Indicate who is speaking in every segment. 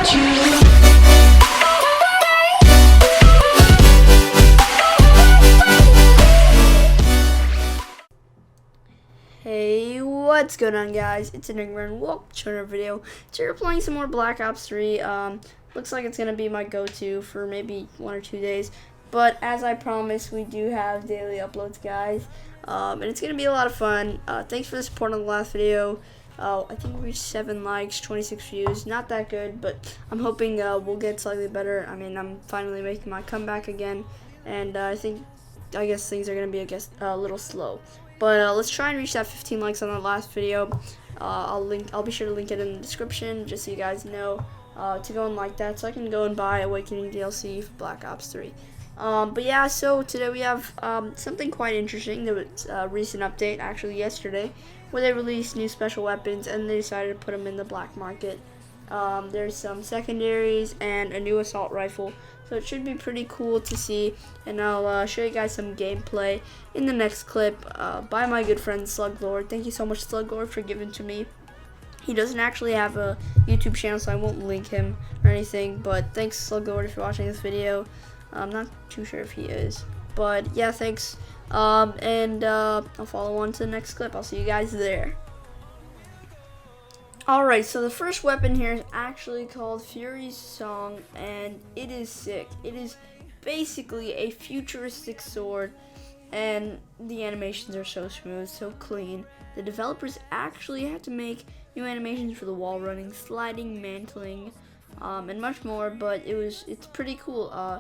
Speaker 1: without you.
Speaker 2: Hey, what's going on, guys? It's Enigma and welcome to another video. Today we're playing some more Black Ops 3. Looks like it's gonna be my go-to for maybe 1 or 2 days. But as I promised, we do have daily uploads, guys. And it's gonna be a lot of fun. Thanks for the support on the last video. I think we reached 7 likes, 26 views. Not that good, but I'm hoping we'll get slightly better. I mean, I'm finally making my comeback again, and I guess things are gonna be a little slow. But let's try and reach that 15 likes on the last video. I'll be sure to link it in the description just so you guys know to go and like that, so I can go and buy Awakening DLC for Black Ops 3. But yeah, so today we have something quite interesting. There was a recent update, actually yesterday, where they released new special weapons and they decided to put them in the black market. There's some secondaries and a new assault rifle, so it should be pretty cool to see, and I'll show you guys some gameplay in the next clip by my good friend Sluglord. Thank you so much, Sluglord, for giving to me. He doesn't actually have a YouTube channel, so I won't link him or anything, but thanks, Sluglord, if you're watching this video. I'm not too sure if he is, but yeah, thanks, and I'll follow on to the next clip. I'll see you guys there. Alright, so the first weapon here is actually called Fury's Song, and it is sick. It is basically a futuristic sword, and the animations are so smooth, so clean. The developers actually had to make new animations for the wall running, sliding, mantling, and much more, but it's pretty cool.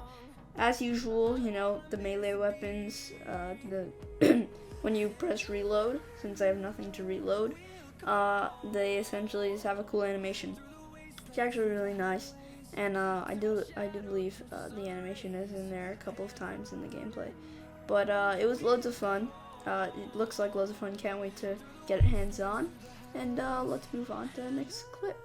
Speaker 2: As usual, you know, the melee weapons, when you press reload, since I have nothing to reload, they essentially just have a cool animation. It's actually really nice, and I do believe the animation is in there a couple of times in the gameplay. But it was loads of fun. It looks like loads of fun. Can't wait to get it hands on. And let's move on to the next clip.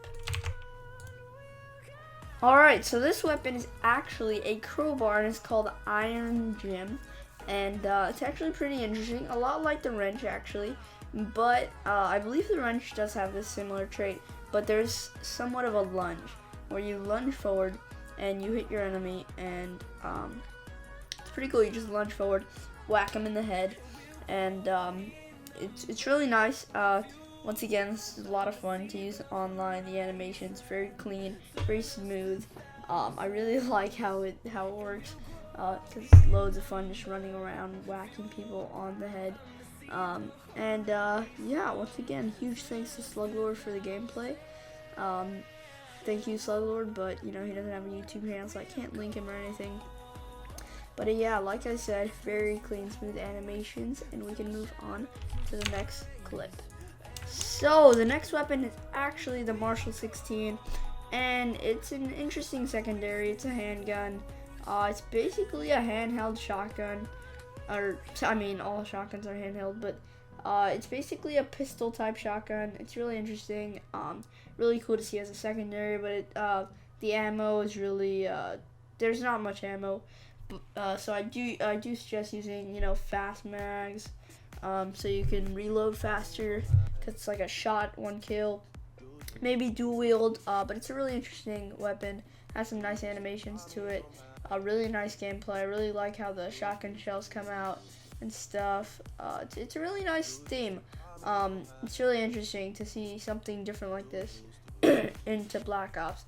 Speaker 2: Alright, so this weapon is actually a crowbar, and it's called Iron Gem, and it's actually pretty interesting, a lot like the wrench actually, but I believe the wrench does have this similar trait, but there's somewhat of a lunge, where you lunge forward and you hit your enemy, and it's pretty cool. You just lunge forward, whack them in the head, and it's really nice. Once again, this is a lot of fun to use online. The animation's very clean, very smooth. I really like how it works, because it's loads of fun just running around whacking people on the head. Yeah, once again, huge thanks to Sluglord for the gameplay. Thank you, Sluglord, but you know, he doesn't have a YouTube channel, so I can't link him or anything. But yeah, like I said, very clean, smooth animations, and we can move on to the next clip. So the next weapon is actually the Marshall 16, and it's an interesting secondary. It's a handgun. It's basically a handheld shotgun, or I mean, all shotguns are handheld, but it's basically a pistol type shotgun. It's really interesting, really cool to see as a secondary, but the ammo is really there's not much ammo, so I do suggest using, you know, fast mags, so you can reload faster. It's like a shot, one kill, maybe dual wield, but it's a really interesting weapon. Has some nice animations to it, really nice gameplay. I really like how the shotgun shells come out and stuff. It's a really nice theme. It's really interesting to see something different like this into Black Ops.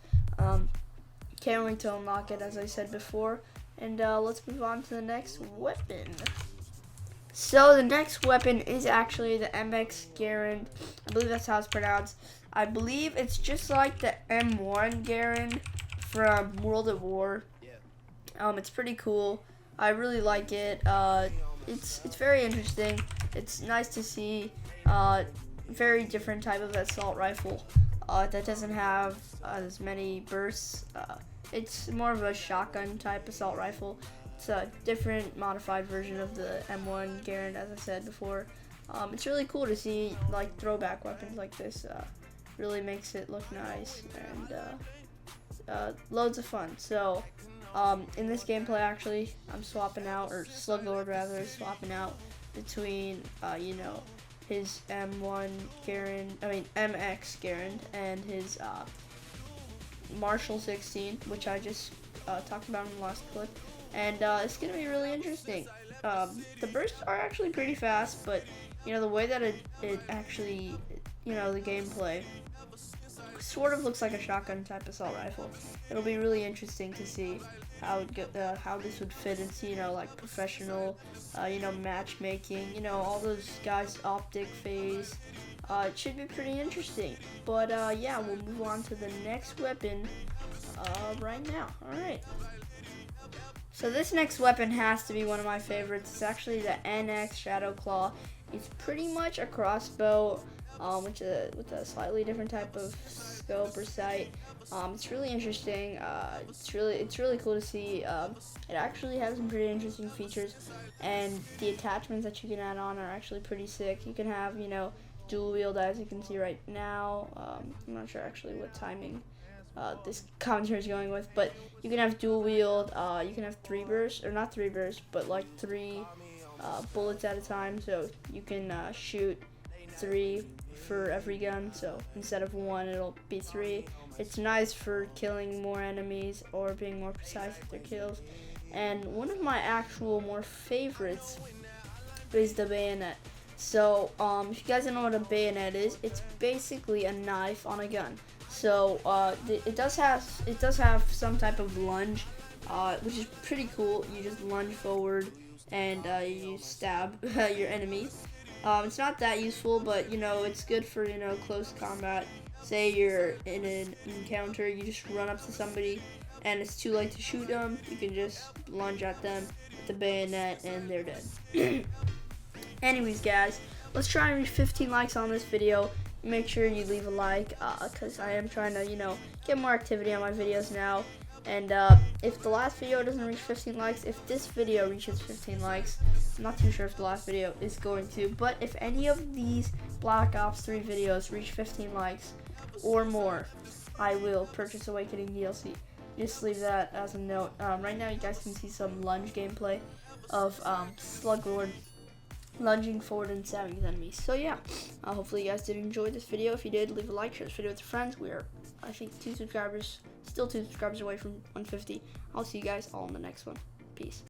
Speaker 2: Can't wait to unlock it, as I said before, and let's move on to the next weapon. So the next weapon is actually the MX Garand. I believe that's how it's pronounced. I believe it's just like the M1 Garand from World at War. It's pretty cool. I really like it. It's very interesting. It's nice to see very different type of assault rifle that doesn't have as many bursts. It's more of a shotgun type assault rifle. It's a different modified version of the M1 Garand, as I said before. It's really cool to see like throwback weapons like this. Really makes it look nice, and loads of fun. So in this gameplay, actually, I'm swapping out, or Sluglord rather, is swapping out between you know, his MX Garand and his Marshall 16, which I just talked about in the last clip, and it's gonna be really interesting. The bursts are actually pretty fast, but you know the way that it actually, you know, the gameplay sort of looks like a shotgun type assault rifle. It'll be really interesting to see how this would fit into, you know, like professional, you know, matchmaking, you know, all those guys' optic phase. It should be pretty interesting. But yeah, we'll move on to the next weapon right now. All right. So this next weapon has to be one of my favorites. It's actually the NX Shadow Claw. It's pretty much a crossbow, with a slightly different type of scope or sight. It's really interesting. It's really cool to see. It actually has some pretty interesting features, and the attachments that you can add on are actually pretty sick. You can have, you know, dual wield, as you can see right now. I'm not sure actually what timing this commentary is going with, but you can have dual wield. You can have 3 bursts, or not 3 bursts, but like 3 bullets at a time. So you can shoot 3 for every gun. So instead of 1, it'll be 3. It's nice for killing more enemies or being more precise with their kills. And one of my actual more favorites is the bayonet. So if you guys don't know what a bayonet is, it's basically a knife on a gun. So it does have some type of lunge, which is pretty cool. You just lunge forward and you stab your enemies. It's not that useful, but you know, it's good for, you know, close combat. Say you're in an encounter, you just run up to somebody and it's too late to shoot them. You can just lunge at them with the bayonet and they're dead. Anyways, guys, let's try and reach 15 likes on this video. Make sure you leave a like, because I am trying to, you know, get more activity on my videos now. And if the last video doesn't reach 15 likes, if this video reaches 15 likes, I'm not too sure if the last video is going to, but if any of these Black Ops 3 videos reach 15 likes or more, I will purchase Awakening DLC. Just leave that as a note. Right now you guys can see some lunge gameplay of Sluglord lunging forward and stabbing his enemies. So yeah, hopefully you guys did enjoy this video. If you did, leave a like, share this video with your friends. We are, I think, still 2 subscribers away from 150. I'll see you guys all in the next one. Peace.